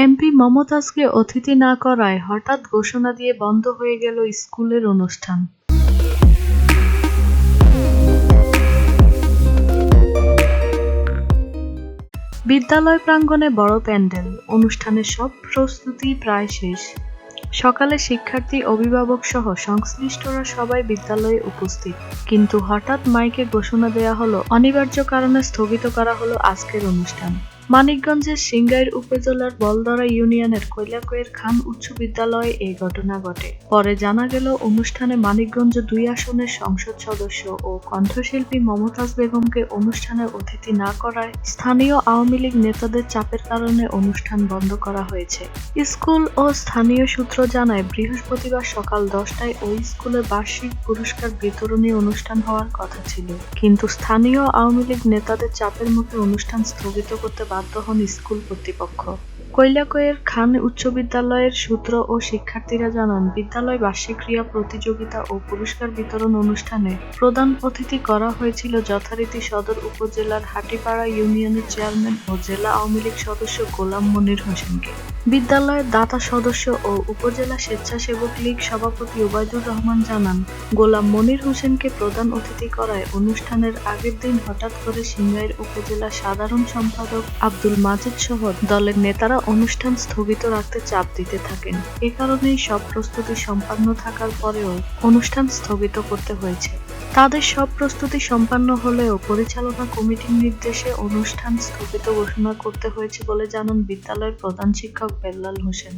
MP মমতাজকে অতিথি না করায় হঠাৎ ঘোষণা দিয়ে বন্ধ হয়ে গেল স্কুলের অনুষ্ঠান। বিদ্যালয় প্রাঙ্গণে বড় প্যান্ডেল, অনুষ্ঠানের সব প্রস্তুতি প্রায় শেষ। সকালে শিক্ষার্থী, অভিভাবক সহ সংশ্লিষ্টরা সবাই বিদ্যালয়ে উপস্থিত, কিন্তু হঠাৎ মাইকে ঘোষণা দেয়া হলো অনিবার্য কারণে স্থগিত করা হলো আজকের অনুষ্ঠান। মানিকগঞ্জের সিংগাইর উপজেলার বলদরা ইউনিয়নের কৈলাকৈর খান উচ্চ বিদ্যালয়ে এই ঘটনা ঘটে। পরে জানা গেল, অনুষ্ঠানে মানিকগঞ্জ ২ আসনের সংসদ সদস্য ও কণ্ঠশিল্পী মমতাজ বেগমকে অনুষ্ঠানে অতিথি না করায় স্থানীয় আওয়ামী লীগ নেতাদের চাপের কারণে অনুষ্ঠান বন্ধ করা হয়েছে। স্কুল ও স্থানীয় সূত্র জানায়, বৃহস্পতিবার সকাল ১০টায় ওই স্কুলে বার্ষিক পুরস্কার বিতরণী অনুষ্ঠান হওয়ার কথা ছিল, কিন্তু স্থানীয় আওয়ামী লীগ নেতাদের চাপের মুখে অনুষ্ঠান স্থগিত করতে বাধ্য হন স্কুল কর্তৃপক্ষ। কৈলাকৈর খান উচ্চ বিদ্যালয়ের সূত্র ও শিক্ষার্থীরা জানান, বিদ্যালয় বার্ষিক ক্রীড়া প্রতিযোগিতা ও পুরস্কার বিতরণ অনুষ্ঠানে প্রধান অতিথি করা হয়েছিল যথারীতি সদর উপজেলার হাটিপাড়া ইউনিয়নের চেয়ারম্যান ও জেলা আওয়ামী লীগ সদস্য গোলাম মনির হোসেনকে। বিদ্যালয়ের দাতা সদস্য ও উপজেলা স্বেচ্ছাসেবক লীগ সভাপতি ওবায়দুর রহমান জানান, গোলাম মনির হোসেনকে প্রধান অতিথি করায় অনুষ্ঠানের আগের দিন হঠাৎ করে সিংগাইর উপজেলা সাধারণ সম্পাদক আব্দুল মাজিদ সহ দলের নেতারা অনুষ্ঠান স্থগিত রাখতে চাপ দিতে থাকেন। এ কারণেই সব প্রস্তুতি সম্পন্ন থাকার পরেও অনুষ্ঠান স্থগিত করতে হয়েছে। তাদের সব প্রস্তুতি সম্পন্ন হলেও পরিচালনা কমিটির নির্দেশে অনুষ্ঠান স্থগিত ঘোষণা করতে হয়েছে বলে জানান বিদ্যালয়ের প্রধান শিক্ষক বেল্লাল হোসেন।